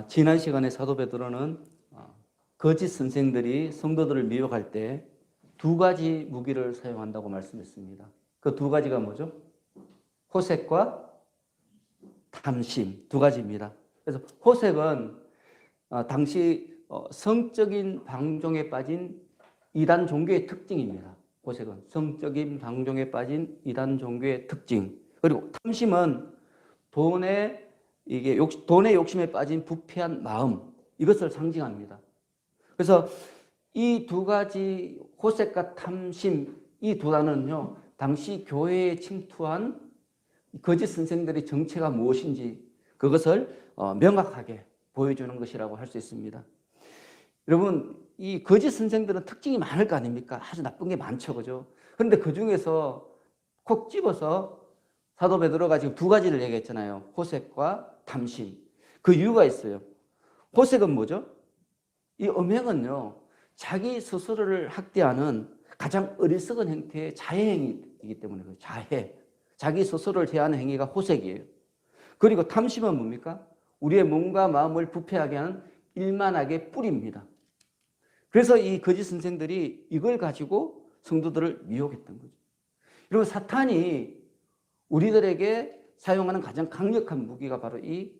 지난 시간에 사도 베드로는 거짓 선생들이 성도들을 미혹할 때 두 가지 무기를 사용한다고 말씀했습니다. 그 두 가지가 뭐죠? 호색과 탐심, 두 가지입니다. 그래서 호색은 당시 성적인 방종에 빠진 이단 종교의 특징입니다. 호색은 성적인 방종에 빠진 이단 종교의 특징. 그리고 탐심은 돈의 욕심에 빠진 부패한 마음, 이것을 상징합니다. 그래서 이 두 가지 호색과 탐심, 이 두 단어는요, 당시 교회에 침투한 거짓 선생들의 정체가 무엇인지 그것을 명확하게 보여주는 것이라고 할 수 있습니다. 여러분, 이 거짓 선생들은 특징이 많을 거 아닙니까? 아주 나쁜 게 많죠, 그죠? 그런데 그 중에서 콕 집어서 사도 베드로가 지금 두 가지를 얘기했잖아요. 호색과 탐심. 그 이유가 있어요. 호색은 뭐죠? 이 음행은요, 자기 스스로를 학대하는 가장 어리석은 형태의 자해행위이기 때문에 그래요. 자해. 자기 스스로를 제하는 행위가 호색이에요. 그리고 탐심은 뭡니까? 우리의 몸과 마음을 부패하게 하는 일만하게 뿌리입니다. 그래서 이 거짓 선생들이 이걸 가지고 성도들을 미혹했던 거죠. 여러분, 사탄이 우리들에게 사용하는 가장 강력한 무기가 바로 이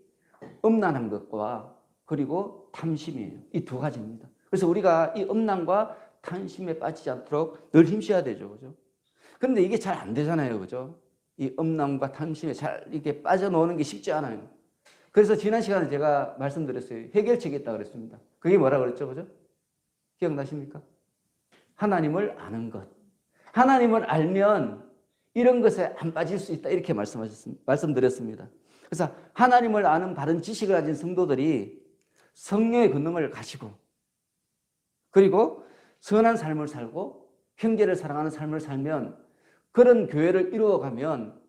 음란한 것과 그리고 탐심이에요. 이 두 가지입니다. 그래서 우리가 이 음란과 탐심에 빠지지 않도록 늘 힘써야 되죠. 그죠? 그런데 이게 잘 안 되잖아요. 그죠? 이 음란과 탐심에 잘 이렇게 빠져나오는 게 쉽지 않아요. 그래서 지난 시간에 제가 말씀드렸어요. 해결책이 있다고 그랬습니다. 그게 뭐라 그랬죠? 그죠? 기억나십니까? 하나님을 아는 것. 하나님을 알면 이런 것에 안 빠질 수 있다. 이렇게 말씀드렸습니다. 그래서 하나님을 아는 바른 지식을 가진 성도들이 성령의 권능을 가지고 그리고 선한 삶을 살고 형제를 사랑하는 삶을 살면 그런 교회를 이루어가면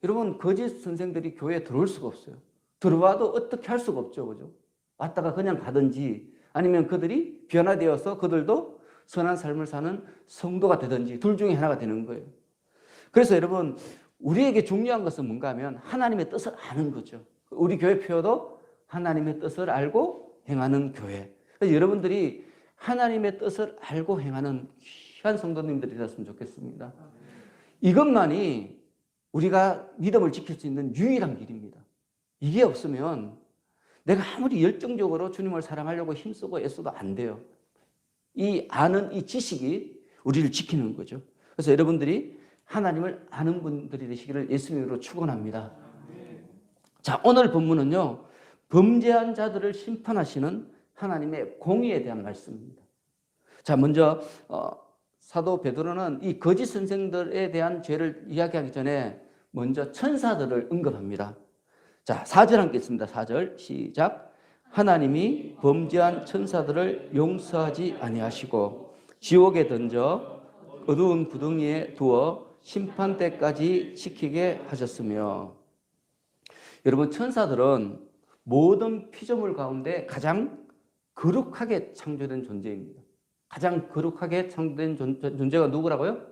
여러분, 거짓 선생들이 교회에 들어올 수가 없어요. 들어와도 어떻게 할 수가 없죠. 그죠? 왔다가 그냥 가든지 아니면 그들이 변화되어서 그들도 선한 삶을 사는 성도가 되든지 둘 중에 하나가 되는 거예요. 그래서 여러분, 우리에게 중요한 것은 뭔가 하면 하나님의 뜻을 아는 거죠. 우리 교회 표어도 하나님의 뜻을 알고 행하는 교회. 그래서 여러분들이 하나님의 뜻을 알고 행하는 귀한 성도님들이 되었으면 좋겠습니다. 이것만이 우리가 믿음을 지킬 수 있는 유일한 길입니다. 이게 없으면 내가 아무리 열정적으로 주님을 사랑하려고 힘쓰고 애써도 안 돼요. 이 아는 이 지식이 우리를 지키는 거죠. 그래서 여러분들이 하나님을 아는 분들이 되시기를 예수님으로 축원합니다. 자, 오늘 본문은요, 범죄한 자들을 심판하시는 하나님의 공의에 대한 말씀입니다. 자, 먼저 사도 베드로는 이 거짓 선생들에 대한 죄를 이야기하기 전에 먼저 천사들을 언급합니다. 자, 4절 함께 있습니다. 4절 시작. 하나님이 범죄한 천사들을 용서하지 아니하시고 지옥에 던져 어두운 구덩이에 두어 심판 때까지 지키게 하셨으며. 여러분, 천사들은 모든 피조물 가운데 가장 거룩하게 창조된 존재입니다. 가장 거룩하게 창조된 존재가 누구라고요?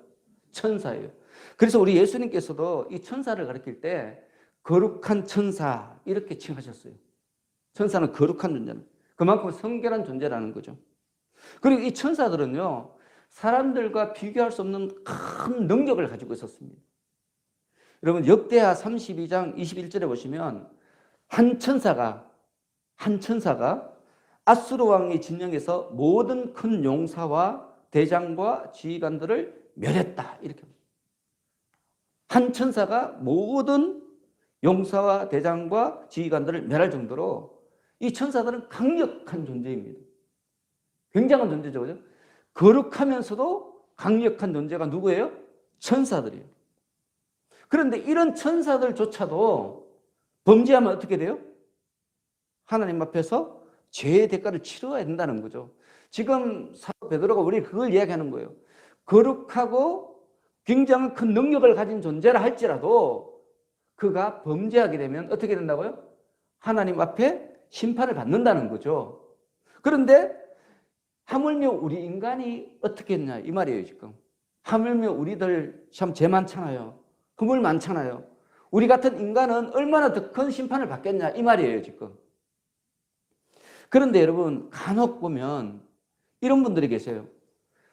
천사예요. 그래서 우리 예수님께서도 이 천사를 가리킬 때 거룩한 천사 이렇게 칭하셨어요. 천사는 거룩한 존재는 그만큼 성결한 존재라는 거죠. 그리고 이 천사들은요, 사람들과 비교할 수 없는 큰 능력을 가지고 있었습니다. 여러분, 역대하 32장 21절에 보시면 한 천사가 아수르 왕의 진영에서 모든 큰 용사와 대장과 지휘관들을 멸했다. 이렇게 한 천사가 모든 용사와 대장과 지휘관들을 멸할 정도로 이 천사들은 강력한 존재입니다. 굉장한 존재죠. 그죠? 거룩하면서도 강력한 존재가 누구예요? 천사들이에요. 그런데 이런 천사들조차도 범죄하면 어떻게 돼요? 하나님 앞에서 죄의 대가를 치러야 된다는 거죠. 지금 사도 베드로가 우리 그걸 이야기하는 거예요. 거룩하고 굉장히 큰 능력을 가진 존재라 할지라도 그가 범죄하게 되면 어떻게 된다고요? 하나님 앞에 심판을 받는다는 거죠. 그런데 하물며 우리 인간이 어떻게 했냐 이 말이에요. 지금 하물며 우리들 참 죄 많잖아요. 허물 많잖아요. 우리 같은 인간은 얼마나 더 큰 심판을 받겠냐 이 말이에요. 지금 그런데 여러분 간혹 보면 이런 분들이 계세요.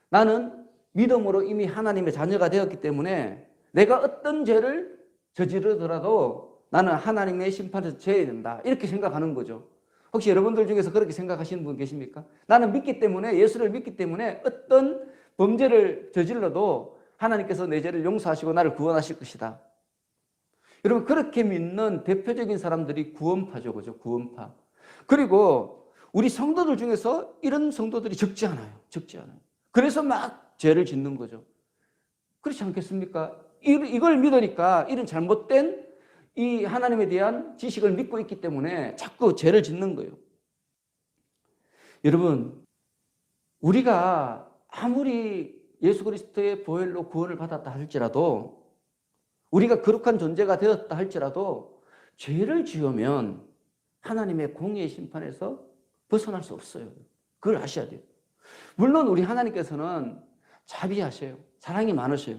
나는 믿음으로 이미 하나님의 자녀가 되었기 때문에 내가 어떤 죄를 저지르더라도 나는 하나님의 심판에서 져야 된다. 이렇게 생각하는 거죠. 혹시 여러분들 중에서 그렇게 생각하시는 분 계십니까? 나는 믿기 때문에, 예수를 믿기 때문에 어떤 범죄를 저질러도 하나님께서 내 죄를 용서하시고 나를 구원하실 것이다. 여러분 그렇게 믿는 대표적인 사람들이 구원파죠. 그죠? 구원파. 그리고 우리 성도들 중에서 이런 성도들이 적지 않아요. 적지 않아요. 그래서 막 죄를 짓는 거죠. 그렇지 않겠습니까? 이걸 믿으니까 이런 잘못된 이 하나님에 대한 지식을 믿고 있기 때문에 자꾸 죄를 짓는 거예요. 여러분, 우리가 아무리 예수 그리스도의 보혈로 구원을 받았다 할지라도, 우리가 거룩한 존재가 되었다 할지라도 죄를 지으면 하나님의 공의의 심판에서 벗어날 수 없어요. 그걸 아셔야 돼요. 물론 우리 하나님께서는 자비하셔요. 사랑이 많으셔요.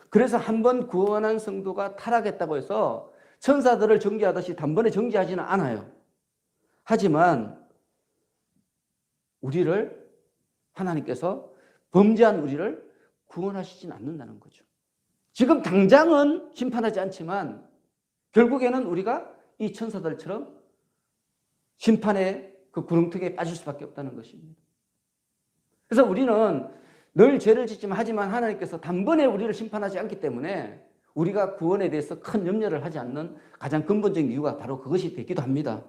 그래서 한 번 구원한 성도가 타락했다고 해서 천사들을 정죄하듯이 단번에 정죄하지는 않아요. 하지만 우리를, 하나님께서 범죄한 우리를 구원하시진 않는다는 거죠. 지금 당장은 심판하지 않지만 결국에는 우리가 이 천사들처럼 심판의 그 구렁텅이에 빠질 수밖에 없다는 것입니다. 그래서 우리는 늘 죄를 짓지만 하지만 하나님께서 단번에 우리를 심판하지 않기 때문에 우리가 구원에 대해서 큰 염려를 하지 않는 가장 근본적인 이유가 바로 그것이 되기도 합니다.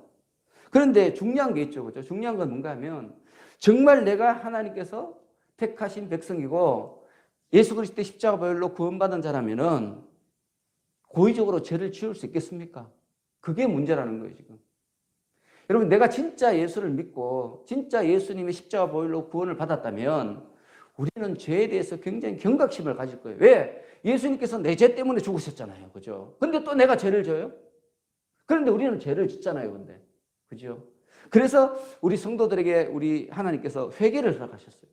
그런데 중요한 게 있죠. 그죠? 중요한 건 뭔가 하면 정말 내가 하나님께서 택하신 백성이고 예수 그리스도의 십자가 보혈로 구원받은 자라면은 고의적으로 죄를 지을 수 있겠습니까? 그게 문제라는 거예요, 지금. 여러분, 내가 진짜 예수를 믿고 진짜 예수님의 십자가 보혈로 구원을 받았다면 우리는 죄에 대해서 굉장히 경각심을 가질 거예요. 왜? 예수님께서 내 죄 때문에 죽으셨잖아요. 그죠? 근데 또 내가 죄를 져요? 그런데 우리는 죄를 짓잖아요, 근데. 그죠? 그래서 우리 성도들에게 우리 하나님께서 회개를 허락하셨어요.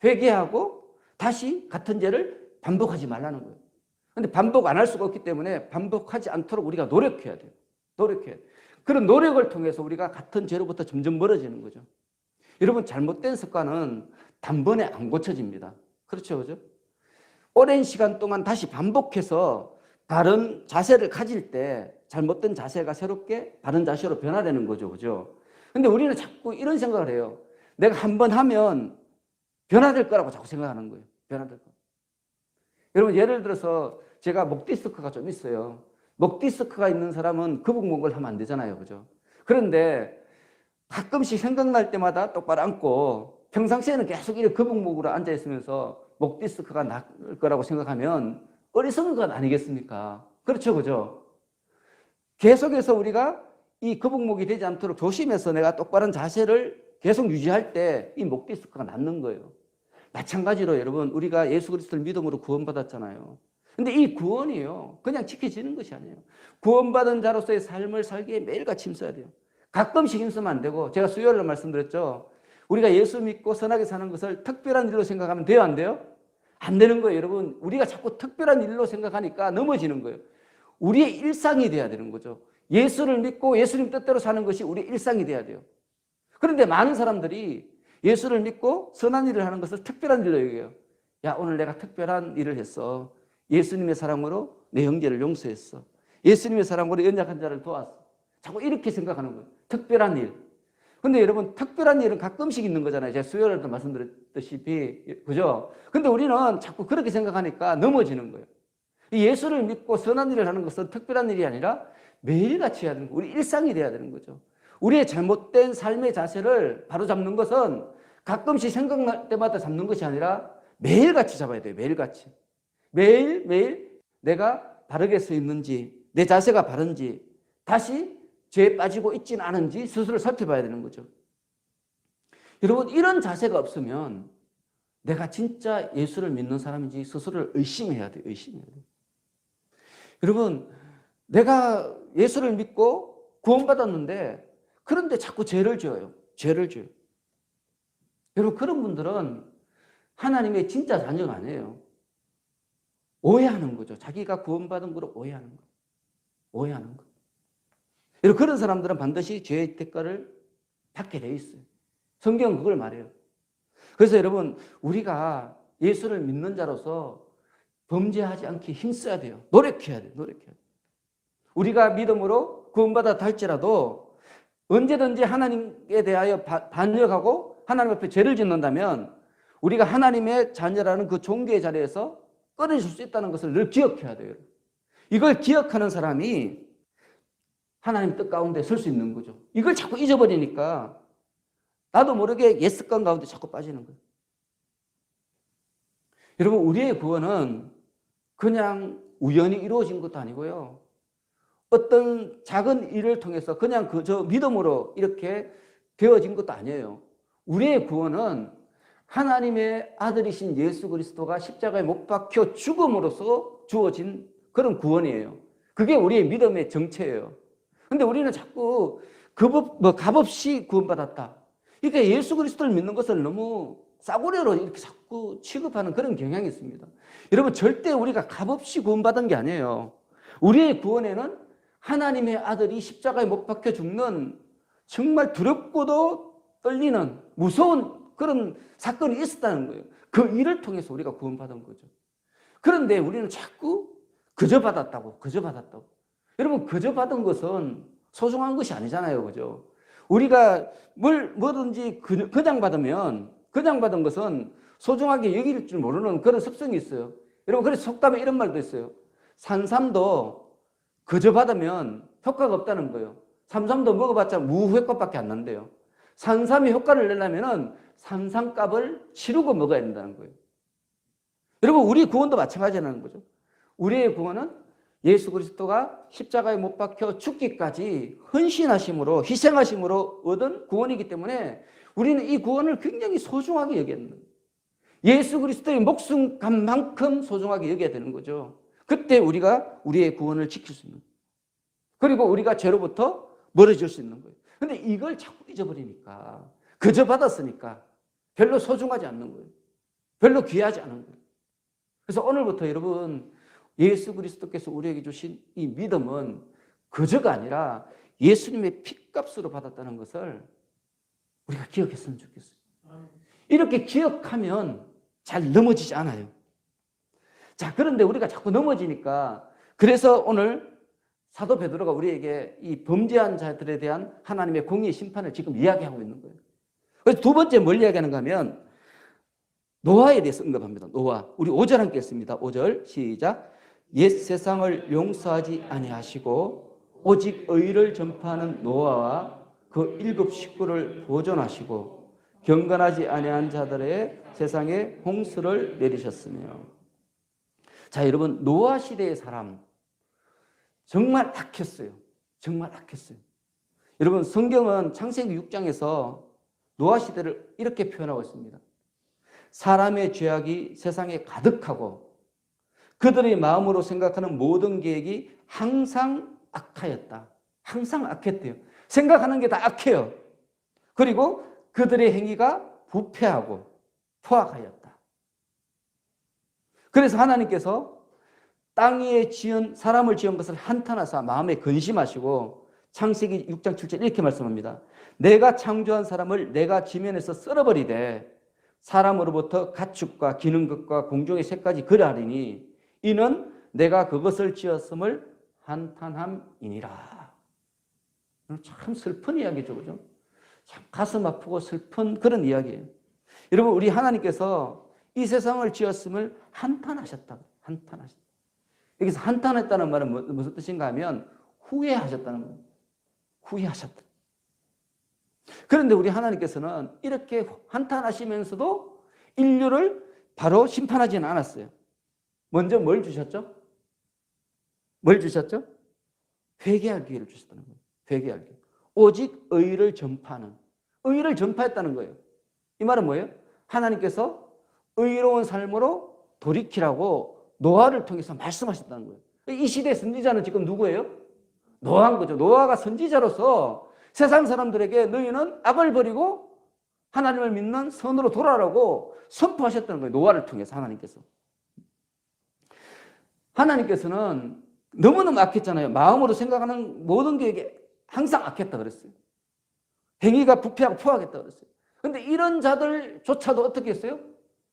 회개하고 다시 같은 죄를 반복하지 말라는 거예요. 근데 반복 안 할 수가 없기 때문에 반복하지 않도록 우리가 노력해야 돼요. 노력해야 돼요. 그런 노력을 통해서 우리가 같은 죄로부터 점점 멀어지는 거죠. 여러분, 잘못된 습관은 단번에 안 고쳐집니다. 그렇죠, 그죠? 오랜 시간 동안 다시 반복해서 바른 자세를 가질 때 잘못된 자세가 새롭게 바른 자세로 변화되는 거죠, 그죠? 근데 우리는 자꾸 이런 생각을 해요. 내가 한번 하면 변화될 거라고 자꾸 생각하는 거예요. 변화될 거. 여러분, 예를 들어서 제가 목 디스크가 좀 있어요. 목 디스크가 있는 사람은 거북목을 하면 안 되잖아요, 그죠? 그런데 가끔씩 생각날 때마다 똑바로 앉고 평상시에는 계속 이렇게 거북목으로 앉아 있으면서 목 디스크가 날 거라고 생각하면 어리석은 건 아니겠습니까? 그렇죠, 그죠? 계속해서 우리가 이 거북목이 되지 않도록 조심해서 내가 똑바른 자세를 계속 유지할 때 이 목 디스크가 낫는 거예요. 마찬가지로 여러분, 우리가 예수 그리스도를 믿음으로 구원받았잖아요. 근데 이 구원이요, 그냥 지켜지는 것이 아니에요. 구원받은 자로서의 삶을 살기에 매일같이 힘써야 돼요. 가끔씩 힘쓰면 안 되고, 제가 수요일에 말씀드렸죠. 우리가 예수 믿고 선하게 사는 것을 특별한 일로 생각하면 돼요, 안 돼요? 안 되는 거예요, 여러분. 우리가 자꾸 특별한 일로 생각하니까 넘어지는 거예요. 우리의 일상이 돼야 되는 거죠. 예수를 믿고 예수님 뜻대로 사는 것이 우리의 일상이 돼야 돼요. 그런데 많은 사람들이 예수를 믿고 선한 일을 하는 것을 특별한 일로 여겨요. 야, 오늘 내가 특별한 일을 했어. 예수님의 사랑으로 내 형제를 용서했어. 예수님의 사랑으로 연약한 자를 도왔어. 자꾸 이렇게 생각하는 거예요. 특별한 일. 근데 여러분, 특별한 일은 가끔씩 있는 거잖아요. 제가 수요일에도 말씀드렸다시피. 그죠? 근데 우리는 자꾸 그렇게 생각하니까 넘어지는 거예요. 예수를 믿고 선한 일을 하는 것은 특별한 일이 아니라 매일같이 해야 되는 거예요. 우리 일상이 돼야 되는 거죠. 우리의 잘못된 삶의 자세를 바로잡는 것은 가끔씩 생각날 때마다 잡는 것이 아니라 매일같이 잡아야 돼요. 매일같이. 매일매일 내가 바르게 서 있는지, 내 자세가 바른지, 다시 죄에 빠지고 있지는 않은지 스스로 살펴봐야 되는 거죠. 여러분, 이런 자세가 없으면 내가 진짜 예수를 믿는 사람인지 스스로를 의심해야 돼요. 의심해야 돼요. 여러분, 내가 예수를 믿고 구원받았는데 그런데 자꾸 죄를 지어요. 죄를 지어요. 여러분, 그런 분들은 하나님의 진짜 자녀가 아니에요. 오해하는 거죠. 자기가 구원받은 거를 오해하는 거예요. 오해하는 거예요. 여러분, 그런 사람들은 반드시 죄의 대가를 받게 돼 있어요. 성경은 그걸 말해요. 그래서 여러분, 우리가 예수를 믿는 자로서 범죄하지 않게 힘써야 돼요. 노력해야 돼요. 노력해야 돼요. 우리가 믿음으로 구원받았다 할지라도 언제든지 하나님에 대하여 반역하고 하나님 앞에 죄를 짓는다면 우리가 하나님의 자녀라는 그 종교의 자리에서 끊어질 수 있다는 것을 늘 기억해야 돼요. 이걸 기억하는 사람이 하나님 뜻 가운데 설 수 있는 거죠. 이걸 자꾸 잊어버리니까 나도 모르게 옛 습관 가운데 자꾸 빠지는 거예요. 여러분, 우리의 구원은 그냥 우연히 이루어진 것도 아니고요. 어떤 작은 일을 통해서 그냥 그저 믿음으로 이렇게 되어진 것도 아니에요. 우리의 구원은 하나님의 아들이신 예수 그리스도가 십자가에 못 박혀 죽음으로써 주어진 그런 구원이에요. 그게 우리의 믿음의 정체예요. 근데 우리는 자꾸 값없이 구원받았다. 그러니까 예수 그리스도를 믿는 것을 너무 싸구려로 이렇게 자꾸 취급하는 그런 경향이 있습니다. 여러분, 절대 우리가 값없이 구원받은 게 아니에요. 우리의 구원에는 하나님의 아들이 십자가에 못 박혀 죽는 정말 두렵고도 떨리는 무서운 그런 사건이 있었다는 거예요. 그 일을 통해서 우리가 구원받은 거죠. 그런데 우리는 자꾸 그저 받았다고. 여러분, 그저 받은 것은 소중한 것이 아니잖아요. 그죠? 우리가 뭐든지 그냥 받은 것은 소중하게 여길 줄 모르는 그런 습성이 있어요. 여러분, 그래서 속담에 이런 말도 있어요. 산삼도 그저 받으면 효과가 없다는 거예요. 산삼도 먹어봤자 무효과밖에 안 난대요. 산삼이 효과를 내려면 산삼값을 치르고 먹어야 된다는 거예요. 여러분, 우리 구원도 마찬가지라는 거죠. 우리의 구원은 예수 그리스도가 십자가에 못 박혀 죽기까지 헌신하심으로 희생하심으로 얻은 구원이기 때문에 우리는 이 구원을 굉장히 소중하게 여겨야 되는 거예요. 예수 그리스도의 목숨값만큼 소중하게 여겨야 되는 거죠. 그때 우리가 우리의 구원을 지킬 수 있는 거예요. 그리고 우리가 죄로부터 멀어질 수 있는 거예요. 근데 이걸 자꾸 잊어버리니까, 그저 받았으니까 별로 소중하지 않는 거예요. 별로 귀하지 않은 거예요. 그래서 오늘부터 여러분, 예수 그리스도께서 우리에게 주신 이 믿음은 그저가 아니라 예수님의 핏값으로 받았다는 것을 우리가 기억했으면 좋겠어요. 이렇게 기억하면 잘 넘어지지 않아요. 자, 그런데 우리가 자꾸 넘어지니까, 그래서 오늘 사도 베드로가 우리에게 이 범죄한 자들에 대한 하나님의 공의의 심판을 지금 이야기하고 있는 거예요. 그래서 두 번째 뭘 이야기하는가 하면 노아에 대해서 언급합니다. 노아. 우리 5절 함께 읽습니다. 5절 시작. 옛 세상을 용서하지 아니하시고 오직 의를 전파하는 노아와 그 7 식구를 보존하시고 경건하지 아니한 자들의 세상에 홍수를 내리셨으며. 자, 여러분, 노아 시대의 사람 정말 악했어요. 정말 악했어요. 여러분, 성경은 창세기 6장에서 노아 시대를 이렇게 표현하고 있습니다. 사람의 죄악이 세상에 가득하고 그들의 마음으로 생각하는 모든 계획이 항상 악하였다. 항상 악했대요. 생각하는 게 다 악해요. 그리고 그들의 행위가 부패하고 포악하였다. 그래서 하나님께서 땅 위에 사람을 지은 것을 한탄하사 마음에 근심하시고 창세기 6장 7절 이렇게 말씀합니다. 내가 창조한 사람을 내가 지면에서 썰어버리되 사람으로부터 가축과 기는 것과 공중의 새까지 그리하리니 이는 내가 그것을 지었음을 한탄함이니라. 참 슬픈 이야기죠. 그죠? 참 가슴 아프고 슬픈 그런 이야기예요. 여러분, 우리 하나님께서 이 세상을 지었음을 한탄하셨다. 한탄하셨다. 여기서 한탄했다는 말은 무슨 뜻인가 하면 후회하셨다는 겁니다. 후회하셨다. 그런데 우리 하나님께서는 이렇게 한탄하시면서도 인류를 바로 심판하지는 않았어요. 먼저 뭘 주셨죠? 뭘 주셨죠? 회개할 기회를 주셨다는 거예요. 회개할 기회. 오직 의를 전파하는, 의를 전파했다는 거예요. 이 말은 뭐예요? 하나님께서 의로운 삶으로 돌이키라고 노아를 통해서 말씀하셨다는 거예요. 이 시대의 선지자는 지금 누구예요? 노아인 거죠. 노아가 선지자로서 세상 사람들에게 너희는 악을 버리고 하나님을 믿는 선으로 돌아오라고 선포하셨다는 거예요. 노아를 통해서 하나님께서. 하나님께서는 너무너무 악했잖아요. 마음으로 생각하는 모든 계획에 항상 악했다 그랬어요. 행위가 부패하고 포악했다고 그랬어요. 그런데 이런 자들조차도 어떻게 했어요?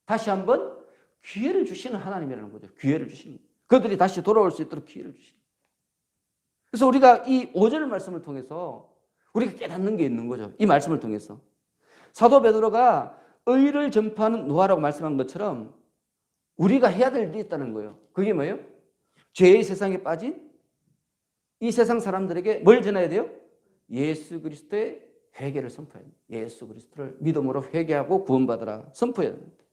다시 한번 기회를 주시는 하나님이라는 거죠. 기회를 주시는 거예요. 그들이 다시 돌아올 수 있도록 기회를 주시는 거예요. 그래서 우리가 이 5절 말씀을 통해서 우리가 깨닫는 게 있는 거죠. 이 말씀을 통해서. 사도 베드로가 의를 전파하는 노아라고 말씀한 것처럼 우리가 해야 될 일이 있다는 거예요. 그게 뭐예요? 죄의 세상에 빠진 이 세상 사람들에게 뭘 전해야 돼요? 예수 그리스도의 회개를 선포해야 됩니다. 예수 그리스도를 믿음으로 회개하고 구원받으라 선포해야 됩니다.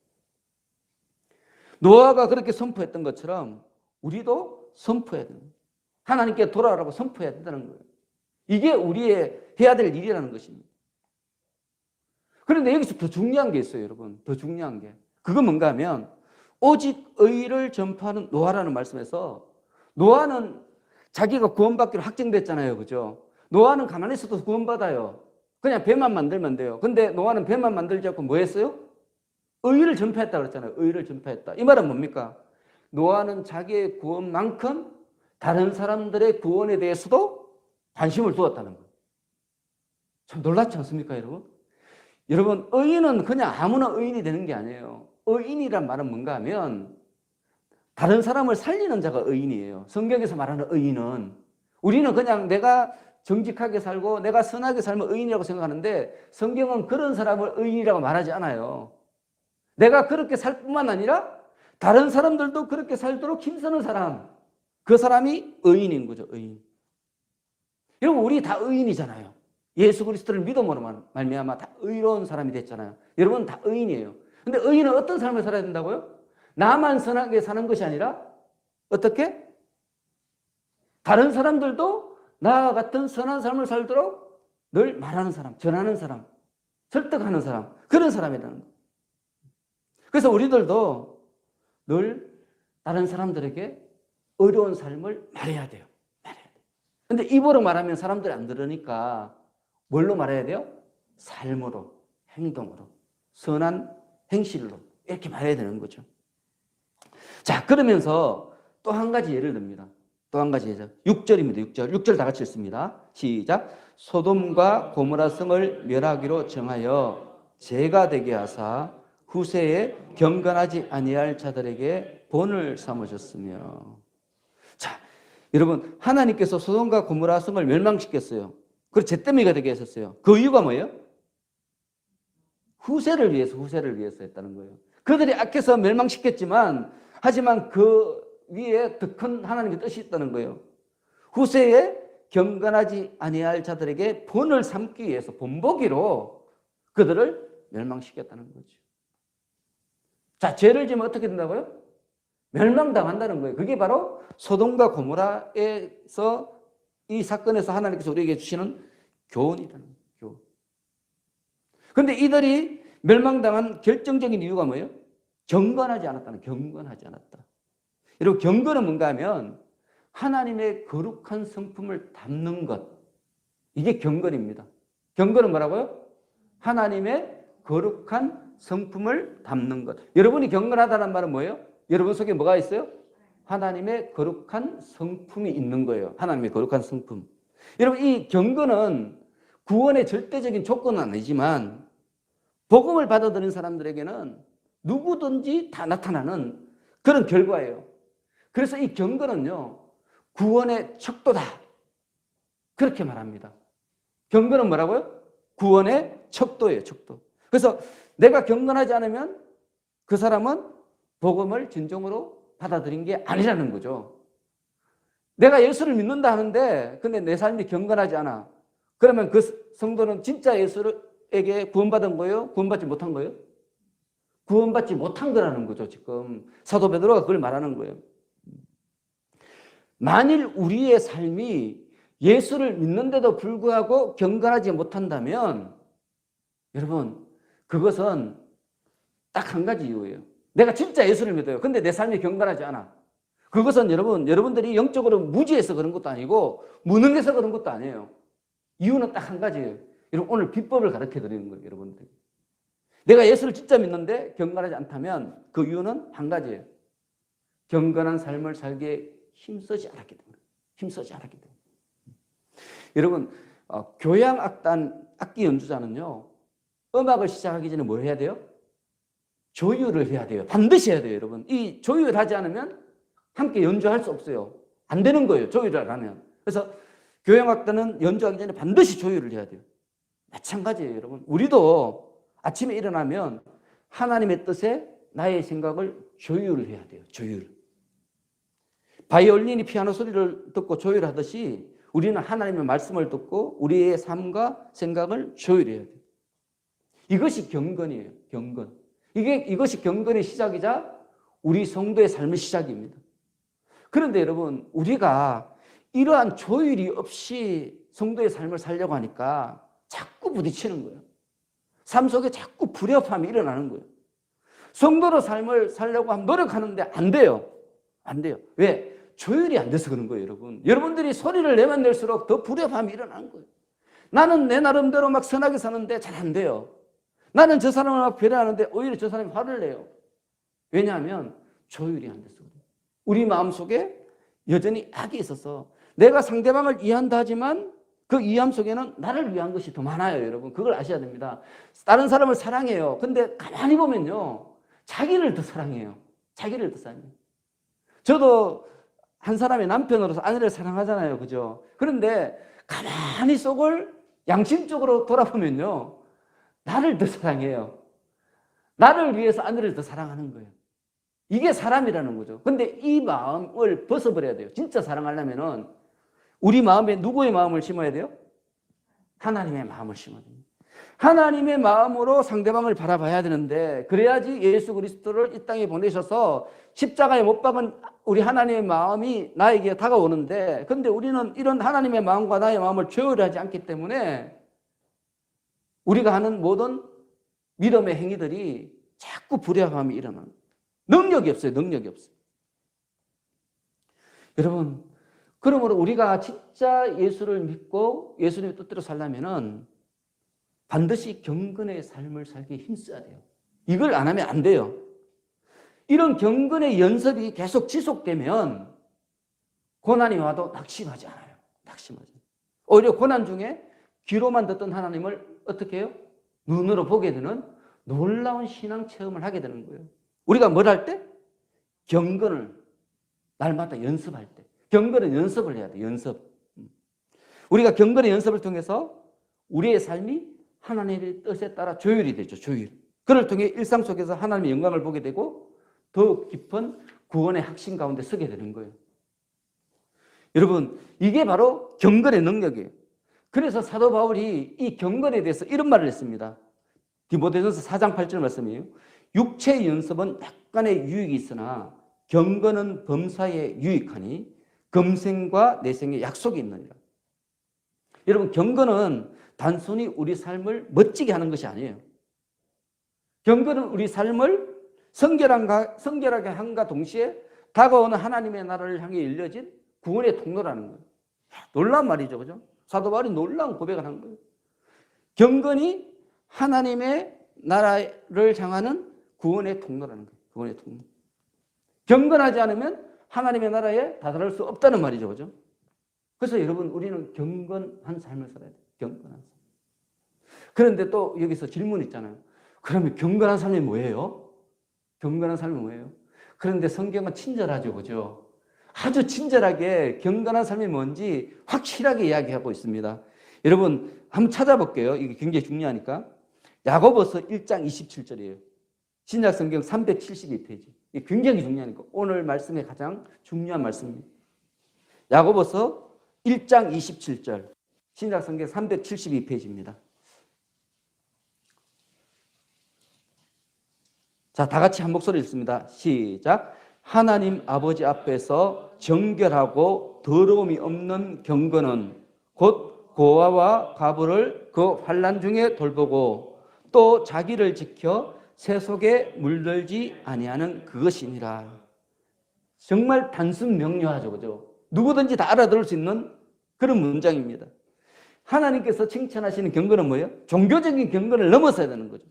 노아가 그렇게 선포했던 것처럼 우리도 선포해야 됩니다. 하나님께 돌아오라고 선포해야 된다는 거예요. 이게 우리의 해야 될 일이라는 것입니다. 그런데 여기서 더 중요한 게 있어요, 여러분. 더 중요한 게. 그건 뭔가 하면 오직 의를 전파하는 노아라는 말씀에서 노아는 자기가 구원받기로 확정됐잖아요. 그죠? 노아는 가만히 있어도 구원받아요. 그냥 배만 만들면 돼요. 근데 노아는 배만 만들지 않고 뭐 했어요? 의를 전파했다 그랬잖아요. 의를 전파했다. 이 말은 뭡니까? 노아는 자기의 구원만큼 다른 사람들의 구원에 대해서도 관심을 두었다는 거예요. 참 놀랍지 않습니까, 여러분? 여러분, 의인은 그냥 아무나 의인이 되는 게 아니에요. 의인이란 말은 뭔가 하면 다른 사람을 살리는 자가 의인이에요. 성경에서 말하는 의인은 우리는 그냥 내가 정직하게 살고 내가 선하게 살면 의인이라고 생각하는데 성경은 그런 사람을 의인이라고 말하지 않아요. 내가 그렇게 살 뿐만 아니라 다른 사람들도 그렇게 살도록 힘쓰는 사람, 그 사람이 의인인 거죠. 의인. 여러분, 우리 다 의인이잖아요. 예수 그리스도를 믿음으로 말미암아 다 의로운 사람이 됐잖아요. 여러분 다 의인이에요. 근데 의인은 어떤 삶을 살아야 된다고요? 나만 선하게 사는 것이 아니라 어떻게? 다른 사람들도 나와 같은 선한 삶을 살도록 늘 말하는 사람, 전하는 사람, 설득하는 사람, 그런 사람이라는 거예요. 그래서 우리들도 늘 다른 사람들에게 어려운 삶을 말해야 돼요. 말해야 돼요. 근데 입으로 말하면 사람들이 안 들으니까 뭘로 말해야 돼요? 삶으로, 행동으로, 선한 행실로 이렇게 말해야 되는 거죠. 자, 그러면서 또 한 가지 예를 듭니다. 또 한 가지 예죠. 6절입니다. 6절 다 같이 읽습니다. 시작. 소돔과 고모라 성을 멸하기로 정하여 죄가 되게 하사 후세에 경건하지 아니할 자들에게 본을 삼으셨으며. 자, 여러분, 하나님께서 소돔과 고모라 성을 멸망시켰어요. 그리고 잿더미가 되게 했었어요. 그 이유가 뭐예요? 후세를 위해서 했다는 거예요. 그들이 악해서 멸망시켰지만 하지만 그 위에 더 큰 하나님의 뜻이 있다는 거예요. 후세에 경건하지 아니할 자들에게 본을 삼기 위해서 본보기로 그들을 멸망시켰다는 거죠. 자, 죄를 지으면 어떻게 된다고요? 멸망당한다는 거예요. 그게 바로 소돔과 고모라에서 이 사건에서 하나님께서 우리에게 주시는 교훈이라는 거예요. 교훈. 그런데 이들이 멸망당한 결정적인 이유가 뭐예요? 경건하지 않았다는, 경건하지 않았다. 여러분, 경건은 뭔가 하면 하나님의 거룩한 성품을 담는 것. 이게 경건입니다. 경건은 뭐라고요? 하나님의 거룩한 성품을 담는 것. 여러분이 경건하다는 말은 뭐예요? 여러분 속에 뭐가 있어요? 하나님의 거룩한 성품이 있는 거예요. 하나님의 거룩한 성품. 여러분, 이 경건은 구원의 절대적인 조건은 아니지만 복음을 받아들인 사람들에게는 누구든지 다 나타나는 그런 결과예요. 그래서 이 경건은요, 구원의 척도다. 그렇게 말합니다. 경건은 뭐라고요? 구원의 척도예요, 척도. 그래서 내가 경건하지 않으면 그 사람은 복음을 진정으로 받아들인 게 아니라는 거죠. 내가 예수를 믿는다 하는데 근데 내 삶이 경건하지 않아. 그러면 그 성도는 진짜 예수에게 구원받은 거예요? 구원받지 못한 거예요? 구원받지 못한 거라는 거죠. 지금 사도 베드로가 그걸 말하는 거예요. 만일 우리의 삶이 예수를 믿는데도 불구하고 경건하지 못한다면 여러분, 그것은 딱 한 가지 이유예요. 내가 진짜 예수를 믿어요. 근데 내 삶이 경건하지 않아. 그것은 여러분들이 영적으로 무지해서 그런 것도 아니고 무능해서 그런 것도 아니에요. 이유는 딱 한 가지예요. 여러분, 오늘 비법을 가르쳐 드리는 거예요, 여러분들. 내가 예수를 진짜 믿는데 경건하지 않다면 그 이유는 한 가지예요. 경건한 삶을 살기에 힘쓰지 않았기 때문에. 힘쓰지 않았기 때문에. 여러분, 교향악단 악기 연주자는요, 음악을 시작하기 전에 뭘 해야 돼요? 조율을 해야 돼요. 반드시 해야 돼요, 여러분. 이 조율을 하지 않으면 함께 연주할 수 없어요. 안 되는 거예요, 조율을 안 하면. 그래서 교향악단은 연주하기 전에 반드시 조율을 해야 돼요. 마찬가지예요, 여러분. 우리도 아침에 일어나면 하나님의 뜻에 나의 생각을 조율을 해야 돼요. 조율. 바이올린이 피아노 소리를 듣고 조율하듯이 우리는 하나님의 말씀을 듣고 우리의 삶과 생각을 조율해야 돼요. 이것이 경건이에요. 경건. 이것이 경건의 시작이자 우리 성도의 삶의 시작입니다. 그런데 여러분, 우리가 이러한 조율이 없이 성도의 삶을 살려고 하니까 자꾸 부딪히는 거예요. 삶 속에 자꾸 불협화음이 일어나는 거예요. 성도로 삶을 살려고 하면 노력하는데 안 돼요. 안 돼요. 왜? 조율이 안 돼서 그런 거예요, 여러분. 여러분들이 소리를 내면 낼수록 더 불협화음이 일어나는 거예요. 나는 내 나름대로 막 선하게 사는데 잘 안 돼요. 나는 저 사람을 막 배려하는데 오히려 저 사람이 화를 내요. 왜냐하면 조율이 안 돼서 그래요. 우리 마음속에 여전히 악이 있어서 내가 상대방을 이해한다 하지만 그 이해함 속에는 나를 위한 것이 더 많아요, 여러분. 그걸 아셔야 됩니다. 다른 사람을 사랑해요. 근데 가만히 보면요, 자기를 더 사랑해요. 자기를 더 사랑해요. 저도 한 사람의 남편으로서 아내를 사랑하잖아요. 그죠? 그런데 가만히 속을 양심적으로 돌아보면요, 나를 더 사랑해요. 나를 위해서 아내를 더 사랑하는 거예요. 이게 사람이라는 거죠. 근데 이 마음을 벗어버려야 돼요. 진짜 사랑하려면은 우리 마음에 누구의 마음을 심어야 돼요? 하나님의 마음을 심어야 됩니다. 하나님의 마음으로 상대방을 바라봐야 되는데, 그래야지 예수 그리스도를 이 땅에 보내셔서 십자가에 못 박은 우리 하나님의 마음이 나에게 다가오는데, 근데 우리는 이런 하나님의 마음과 나의 마음을 조율하지 않기 때문에 우리가 하는 모든 믿음의 행위들이 자꾸 불협화음이 일어나는 거예요. 능력이 없어요. 능력이 없어요. 여러분, 그러므로 우리가 진짜 예수를 믿고 예수님의 뜻대로 살려면은 반드시 경건의 삶을 살기 힘써야 돼요. 이걸 안 하면 안 돼요. 이런 경건의 연습이 계속 지속되면 고난이 와도 낙심하지 않아요. 낙심하지 않아요. 오히려 고난 중에 귀로만 듣던 하나님을 어떻게 해요? 눈으로 보게 되는 놀라운 신앙 체험을 하게 되는 거예요. 우리가 뭘 할 때? 경건을 날마다 연습할 때. 경건은 연습을 해야 돼요. 연습. 우리가 경건의 연습을 통해서 우리의 삶이 하나님의 뜻에 따라 조율이 되죠. 조율. 그를 통해 일상 속에서 하나님의 영광을 보게 되고 더욱 깊은 구원의 확신 가운데 서게 되는 거예요. 여러분, 이게 바로 경건의 능력이에요. 그래서 사도 바울이 이 경건에 대해서 이런 말을 했습니다. 디모데전서 4장 8절 말씀이에요. 육체의 연습은 약간의 유익이 있으나 경건은 범사에 유익하니 금생과 내생에 약속이 있느니라. 여러분, 경건은 단순히 우리 삶을 멋지게 하는 것이 아니에요. 경건은 우리 삶을 성결하게 함과 동시에 다가오는 하나님의 나라를 향해 열려진 구원의 통로라는 거예요. 놀라운 말이죠. 그죠? 사도 바울이 놀라운 고백을 한 거예요. 경건이 하나님의 나라를 향하는 구원의 통로라는 거예요. 구원의 통로. 경건하지 않으면 하나님의 나라에 다다를 수 없다는 말이죠. 그죠? 그래서 여러분, 우리는 경건한 삶을 살아야 돼요. 경건한 삶. 그런데 또 여기서 질문 있잖아요. 그러면 경건한 삶이 뭐예요? 경건한 삶이 뭐예요? 그런데 성경은 친절하죠. 그죠? 아주 친절하게 경건한 삶이 뭔지 확실하게 이야기하고 있습니다. 여러분, 한번 찾아볼게요. 이게 굉장히 중요하니까. 야고보서 1장 27절이에요. 신약성경 372페이지. 이게 굉장히 중요하니까 오늘 말씀의 가장 중요한 말씀입니다. 야고보서 1장 27절. 신약성경 372페이지입니다. 자, 다 같이 한 목소리 읽습니다. 시작. 하나님 아버지 앞에서 정결하고 더러움이 없는 경건은 곧 고아와 과부를 그 환난 중에 돌보고 또 자기를 지켜 세속에 물들지 아니하는 그것이니라. 정말 단순 명료하죠. 그죠? 누구든지 다 알아들을 수 있는 그런 문장입니다. 하나님께서 칭찬하시는 경건은 뭐예요? 종교적인 경건을 넘어서야 되는 거죠.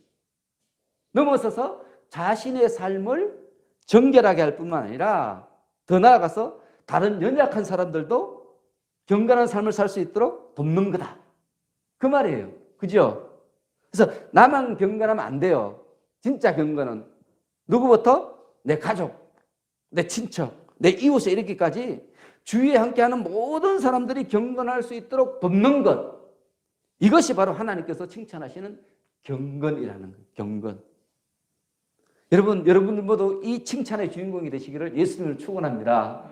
넘어서서 자신의 삶을 정결하게 할 뿐만 아니라 더 나아가서 다른 연약한 사람들도 경건한 삶을 살 수 있도록 돕는 거다. 그 말이에요. 그죠? 그래서 나만 경건하면 안 돼요. 진짜 경건은 누구부터? 내 가족, 내 친척, 내 이웃에 이르기까지 주위에 함께하는 모든 사람들이 경건할 수 있도록 돕는 것. 이것이 바로 하나님께서 칭찬하시는 경건이라는 거예요. 경건. 여러분들 모두 이 칭찬의 주인공이 되시기를 예수님을 축원합니다.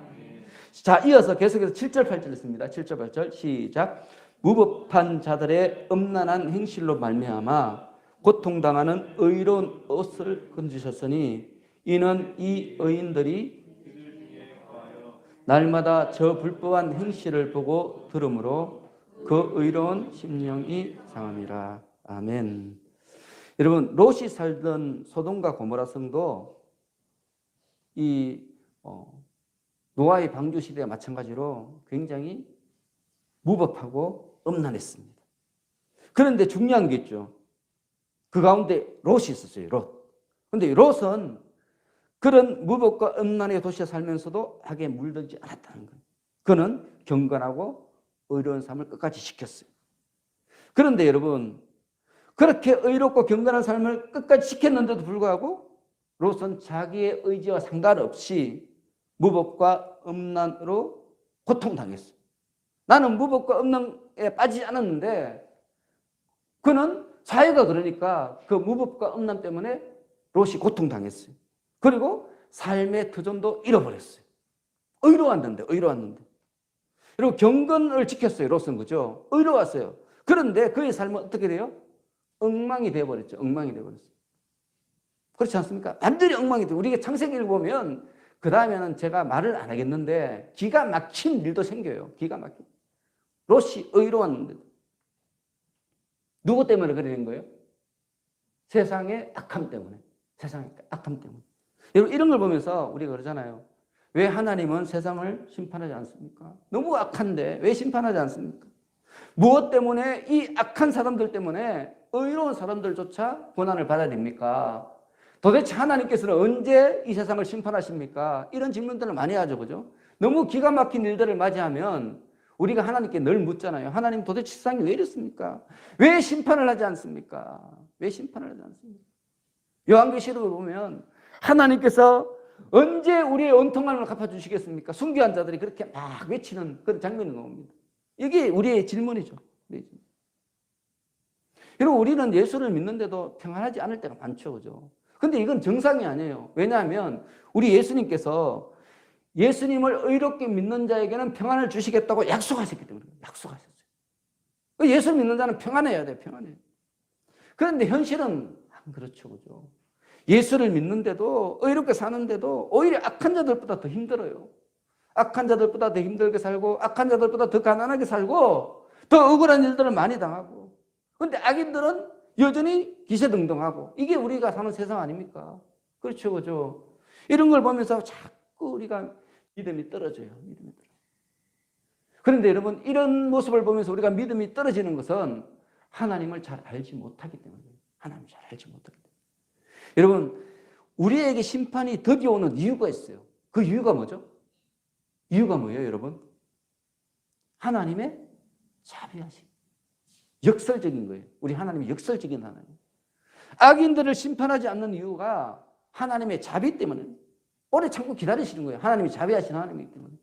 자, 이어서 계속해서 7절 8절 있습니다. 7절 8절 시작. 무법한 자들의 음란한 행실로 말미암아 고통당하는 의로운 옷을 건지셨으니 이는 이 의인들이 날마다 저 불법한 행실을 보고 들으므로 그 의로운 심령이 상함이라. 아멘. 여러분, 롯이 살던 소돔과 고모라 성도 이 노아의 방주 시대와 마찬가지로 굉장히 무법하고 음란했습니다. 그런데 중요한 게 있죠. 그 가운데 롯이 있었어요. 롯. 그런데 롯은 그런 무법과 음란의 도시에 살면서도 악에 물들지 않았다는 거예요. 그는 경건하고 의로운 삶을 끝까지 지켰어요. 그런데 여러분, 그렇게 의롭고 경건한 삶을 끝까지 지켰는데도 불구하고 롯은 자기의 의지와 상관없이 무법과 음란으로 고통당했어요. 나는 무법과 음란에 빠지지 않았는데 그는 자기가 그러니까 그 무법과 음란 때문에 롯이 고통당했어요. 그리고 삶의 터전도 잃어버렸어요. 의로웠는데. 그리고 경건을 지켰어요. 롯은. 그죠? 의로웠어요. 그런데 그의 삶은 어떻게 돼요? 엉망이 되어버렸죠. 엉망이 되어버렸어요. 그렇지 않습니까? 완전히 엉망이 돼요. 우리가 창세기를 보면 그 다음에는 제가 말을 안 하겠는데 기가 막힌 일도 생겨요. 기가 막힌. 롯이 의로웠는데 누구 때문에 그래 된 거예요? 세상의 악함 때문에. 세상의 악함 때문에. 여러분, 이런 걸 보면서 우리가 그러잖아요. 왜 하나님은 세상을 심판하지 않습니까? 너무 악한데 왜 심판하지 않습니까? 무엇 때문에 이 악한 사람들 때문에 의로운 사람들조차 고난을 받아야 됩니까? 도대체 하나님께서는 언제 이 세상을 심판하십니까? 이런 질문들을 많이 하죠. 그죠? 너무 기가 막힌 일들을 맞이하면 우리가 하나님께 늘 묻잖아요. 하나님, 도대체 세상이 왜 이렇습니까? 왜 심판을 하지 않습니까? 왜 심판을 하지 않습니까? 요한계시록을 보면 하나님께서 언제 우리의 온통함을 갚아주시겠습니까? 순교한 자들이 그렇게 막 외치는 그런 장면이 나옵니다. 이게 우리의 질문이죠. 여러분, 우리는 예수를 믿는데도 평안하지 않을 때가 많죠. 그죠? 근데 이건 정상이 아니에요. 왜냐하면 우리 예수님께서 예수님을 의롭게 믿는 자에게는 평안을 주시겠다고 약속하셨기 때문에. 약속하셨어요. 예수 믿는 자는 평안해야 돼요. 평안해요. 그런데 현실은 안 그렇죠. 그죠? 예수를 믿는데도 의롭게 사는데도 오히려 악한 자들보다 더 힘들어요. 악한 자들보다 더 힘들게 살고 악한 자들보다 더 가난하게 살고 더 억울한 일들을 많이 당하고 그런데 악인들은 여전히 기세등등하고 이게 우리가 사는 세상 아닙니까? 그렇죠. 그죠? 이런 걸 보면서 자꾸 우리가 믿음이 떨어져요. 믿음이 떨어져요. 그런데 여러분, 이런 모습을 보면서 우리가 믿음이 떨어지는 것은 하나님을 잘 알지 못하기 때문이에요. 하나님을 잘 알지 못하기 때문에. 여러분, 우리에게 심판이 덕이 오는 이유가 있어요. 그 이유가 뭐죠? 이유가 뭐예요, 여러분? 하나님의 자비하심. 역설적인 거예요. 우리 하나님이 역설적인 하나님. 악인들을 심판하지 않는 이유가 하나님의 자비 때문에 오래 참고 기다리시는 거예요. 하나님이 자비하신 하나님이기 때문에.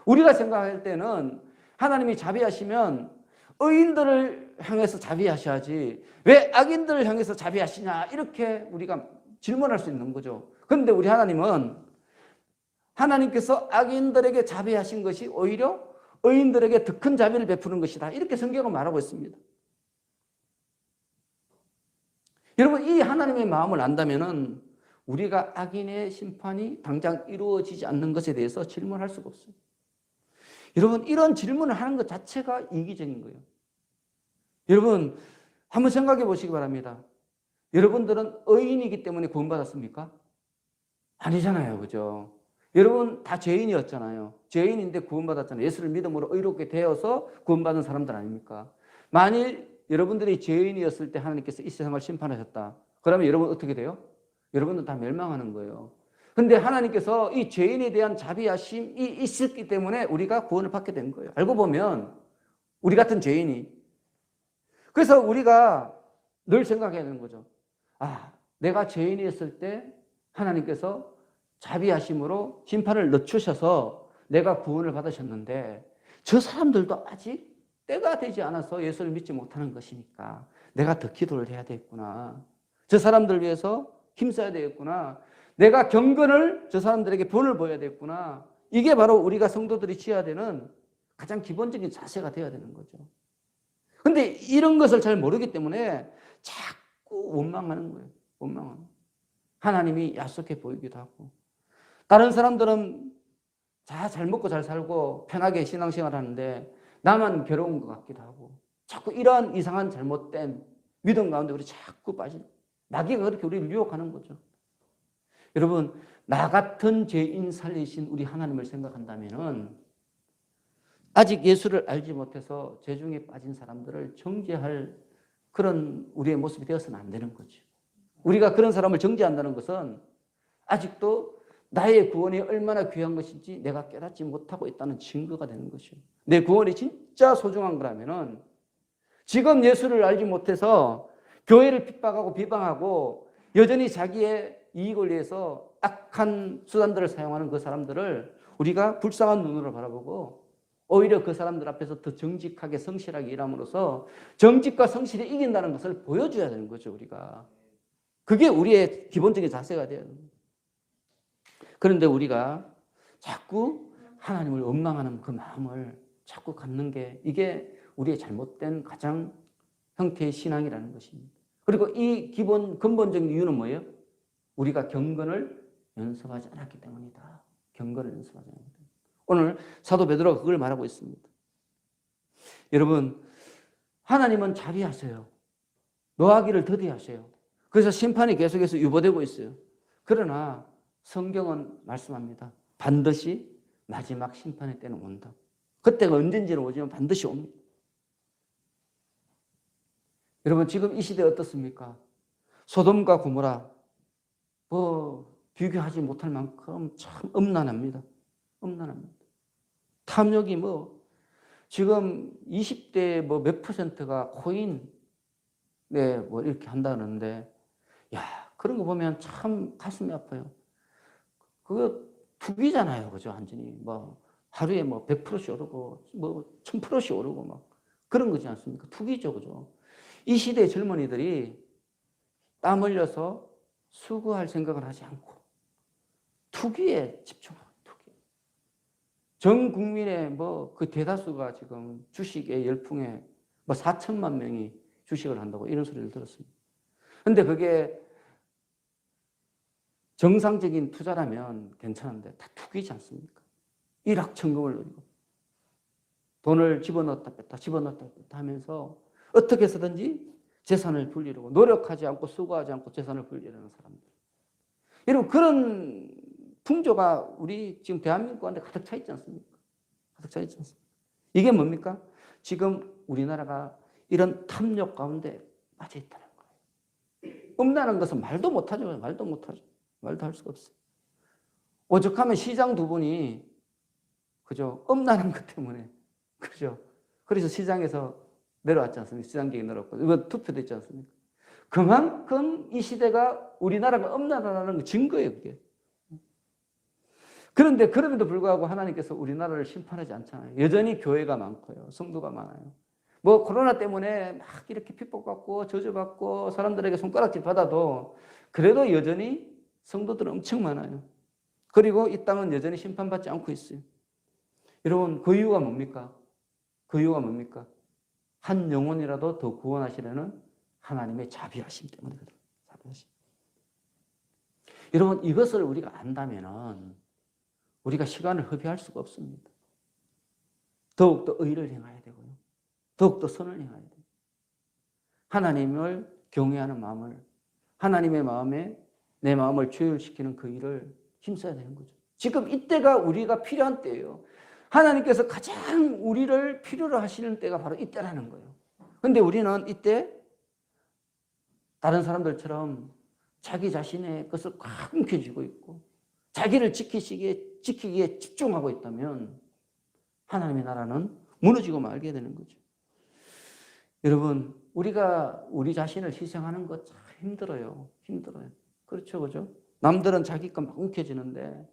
우리가 생각할 때는 하나님이 자비하시면 의인들을 향해서 자비하셔야지 왜 악인들을 향해서 자비하시냐 이렇게 우리가 질문할 수 있는 거죠. 그런데 우리 하나님은 하나님께서 악인들에게 자비하신 것이 오히려 의인들에게 더 큰 자비를 베푸는 것이다. 이렇게 성경은 말하고 있습니다. 여러분, 이 하나님의 마음을 안다면은 우리가 악인의 심판이 당장 이루어지지 않는 것에 대해서 질문할 수가 없어요. 여러분, 이런 질문을 하는 것 자체가 이기적인 거예요. 여러분, 한번 생각해 보시기 바랍니다. 여러분들은 의인이기 때문에 구원받았습니까? 아니잖아요. 그죠? 여러분 다 죄인이었잖아요. 죄인인데 구원받았잖아요. 예수를 믿음으로 의롭게 되어서 구원받은 사람들 아닙니까? 만일 여러분들이 죄인이었을 때 하나님께서 이 세상을 심판하셨다. 그러면 여러분 어떻게 돼요? 여러분들 다 멸망하는 거예요. 근데 하나님께서 이 죄인에 대한 자비하심이 있었기 때문에 우리가 구원을 받게 된 거예요. 알고 보면 우리 같은 죄인이 그래서 우리가 늘 생각해야 되는 거죠. 아, 내가 죄인이었을 때 하나님께서 자비하심으로 심판을 늦추셔서 내가 구원을 받으셨는데 저 사람들도 아직 때가 되지 않아서 예수를 믿지 못하는 것이니까 내가 더 기도를 해야 되겠구나. 저 사람들 위해서 힘써야 되겠구나. 내가 경건을 저 사람들에게 본을 보여야 되겠구나. 이게 바로 우리가 성도들이 지어야 되는 가장 기본적인 자세가 되어야 되는 거죠. 근데 이런 것을 잘 모르기 때문에 자꾸 원망하는 거예요. 원망하는 거예요. 하나님이 야속해 보이기도 하고 다른 사람들은 잘 먹고 잘 살고 편하게 신앙생활 하는데 나만 괴로운 것 같기도 하고 자꾸 이러한 이상한 잘못된 믿음 가운데 우리 자꾸 빠지는 마귀가 그렇게 우리를 유혹하는 거죠. 여러분, 나 같은 죄인 살리신 우리 하나님을 생각한다면은 아직 예수를 알지 못해서 죄중에 빠진 사람들을 정죄할 그런 우리의 모습이 되어서는 안 되는 거죠. 우리가 그런 사람을 정죄한다는 것은 아직도 나의 구원이 얼마나 귀한 것인지 내가 깨닫지 못하고 있다는 증거가 되는 것이요. 내 구원이 진짜 소중한 거라면은 지금 예수를 알지 못해서 교회를 핍박하고 비방하고 여전히 자기의 이익을 위해서 악한 수단들을 사용하는 그 사람들을 우리가 불쌍한 눈으로 바라보고 오히려 그 사람들 앞에서 더 정직하게 성실하게 일함으로써 정직과 성실이 이긴다는 것을 보여줘야 되는 거죠, 우리가. 그게 우리의 기본적인 자세가 돼야 됩니다. 그런데 우리가 자꾸 하나님을 원망하는 그 마음을 자꾸 갖는 게 이게 우리의 잘못된 가장 형태의 신앙이라는 것입니다. 그리고 이 기본 근본적인 이유는 뭐예요? 우리가 경건을 연습하지 않았기 때문이다. 경건을 연습하지 않았기 때문이다. 오늘 사도 베드로가 그걸 말하고 있습니다. 여러분, 하나님은 자비하세요. 노하기를 더디하세요. 그래서 심판이 계속해서 유보되고 있어요. 그러나 성경은 말씀합니다. 반드시 마지막 심판의 때는 온다. 그때가 언젠지는 오지만 반드시 옵니다. 여러분, 지금 이 시대에 어떻습니까? 소돔과 고모라 비교하지 못할 만큼 참 음란합니다. 음란합니다. 탐욕이 지금 20대 몇 %가 코인 이렇게 한다는데 그런 거 보면 참 가슴이 아파요. 그거 투기잖아요. 그죠? 완전히 하루에 100%씩 오르고 1000%씩 오르고 그런 거지 않습니까? 투기죠. 그죠? 이 시대의 젊은이들이 땀 흘려서 수고할 생각을 하지 않고 투기에 집중하고 투기. 전 국민의 그 대다수가 지금 주식의 열풍에 4천만 명이 주식을 한다고 이런 소리를 들었습니다. 그런데 그게 정상적인 투자라면 괜찮은데 다 투기지 않습니까? 일확천금을 누리고 돈을 집어넣었다 뺐다 집어넣었다 뺐다 하면서 어떻게 해서든지 재산을 불리려고 노력하지 않고 수고하지 않고 재산을 불리려는 사람들. 여러분 그런 풍조가 우리 지금 대한민국 안에 가득 차 있지 않습니까? 가득 차 있지 않습니까? 이게 뭡니까? 지금 우리나라가 이런 탐욕 가운데 빠져 있다는 거예요. 음란한 것은 말도 못하죠. 말도 못하죠. 말도 할 수가 없어요. 오죽하면 시장 두 분이 그죠? 음란한 것 때문에 그죠? 그래서 시장에서 내려왔지 않습니까? 시장객이 내려왔고 이거 투표도 있지 않습니까? 그만큼 이 시대가 우리나라가 음란하다는 증거예요, 그게. 그런데 그럼에도 불구하고 하나님께서 우리나라를 심판하지 않잖아요. 여전히 교회가 많고요. 성도가 많아요. 코로나 때문에 막 이렇게 핍박받고 저주받고 사람들에게 손가락질 받아도 그래도 여전히 성도들은 엄청 많아요. 그리고 이 땅은 여전히 심판받지 않고 있어요. 여러분 그 이유가 뭡니까? 그 이유가 뭡니까? 한 영혼이라도 더 구원하시려는 하나님의 자비하심 때문에 그래요. 자비하심. 여러분 이것을 우리가 안다면은 우리가 시간을 허비할 수가 없습니다. 더욱더 의를 행해야 되고요. 더욱더 선을 행해야 돼요. 하나님을 경외하는 마음을 하나님의 마음에 내 마음을 조율시키는 그 일을 힘써야 되는 거죠. 지금 이때가 우리가 필요한 때예요. 하나님께서 가장 우리를 필요로 하시는 때가 바로 이때라는 거예요. 그런데 우리는 이때 다른 사람들처럼 자기 자신의 것을 꽉 움켜쥐고 있고 자기를 지키기에 집중하고 있다면 하나님의 나라는 무너지고 말게 되는 거죠. 여러분, 우리가 우리 자신을 희생하는 거 참 힘들어요. 힘들어요. 그렇죠, 그죠? 남들은 자기 것 막 움켜쥐는데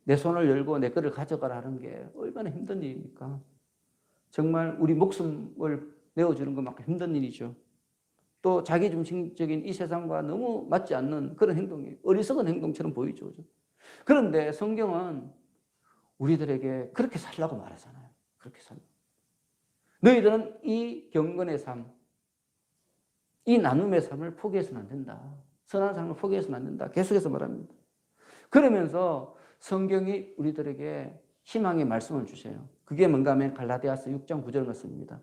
내 손을 열고 내 거를 가져가라는 게 얼마나 힘든 일입니까? 정말 우리 목숨을 내어주는 것만큼 힘든 일이죠. 또 자기중심적인 이 세상과 너무 맞지 않는 그런 행동이 어리석은 행동처럼 보이죠, 그죠? 그런데 성경은 우리들에게 그렇게 살라고 말하잖아요. 그렇게 살라. 너희들은 이 경건의 삶, 이 나눔의 삶을 포기해서는 안 된다. 선한 삶을 포기해서는 안 된다. 계속해서 말합니다. 그러면서 성경이 우리들에게 희망의 말씀을 주세요. 그게 뭔가 하면 갈라디아서 6장 9절 말씀입니다.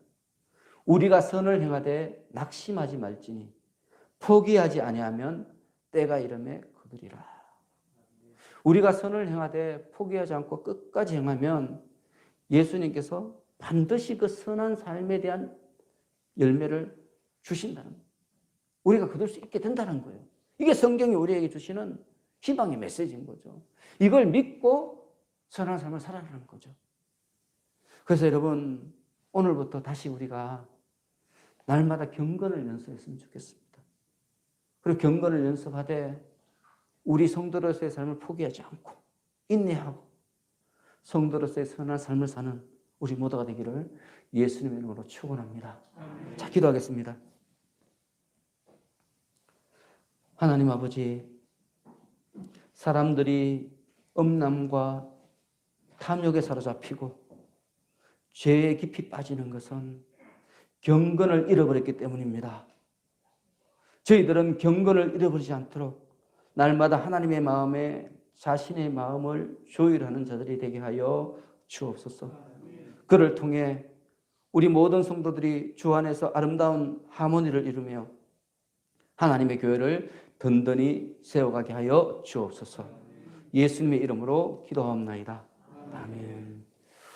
우리가 선을 행하되 낙심하지 말지니 포기하지 아니하면 때가 이름에 거두리라. 우리가 선을 행하되 포기하지 않고 끝까지 행하면 예수님께서 반드시 그 선한 삶에 대한 열매를 주신다는 거예요. 우리가 거둘 수 있게 된다는 거예요. 이게 성경이 우리에게 주시는 희망의 메시지인 거죠. 이걸 믿고 선한 삶을 살아가는 거죠. 그래서 여러분, 오늘부터 다시 우리가 날마다 경건을 연습했으면 좋겠습니다. 그리고 경건을 연습하되 우리 성도로서의 삶을 포기하지 않고 인내하고 성도로서의 선한 삶을 사는 우리 모두가 되기를 예수님의 이름으로 축원합니다. 자, 기도하겠습니다. 하나님 아버지, 사람들이 음란과 탐욕에 사로잡히고 죄에 깊이 빠지는 것은 경건을 잃어버렸기 때문입니다. 저희들은 경건을 잃어버리지 않도록 날마다 하나님의 마음에 자신의 마음을 조율하는 자들이 되게 하여 주옵소서. 그를 통해 우리 모든 성도들이 주 안에서 아름다운 하모니를 이루며 하나님의 교회를 든든히 세워가게 하여 주옵소서. 예수님의 이름으로 기도하옵나이다. 아멘.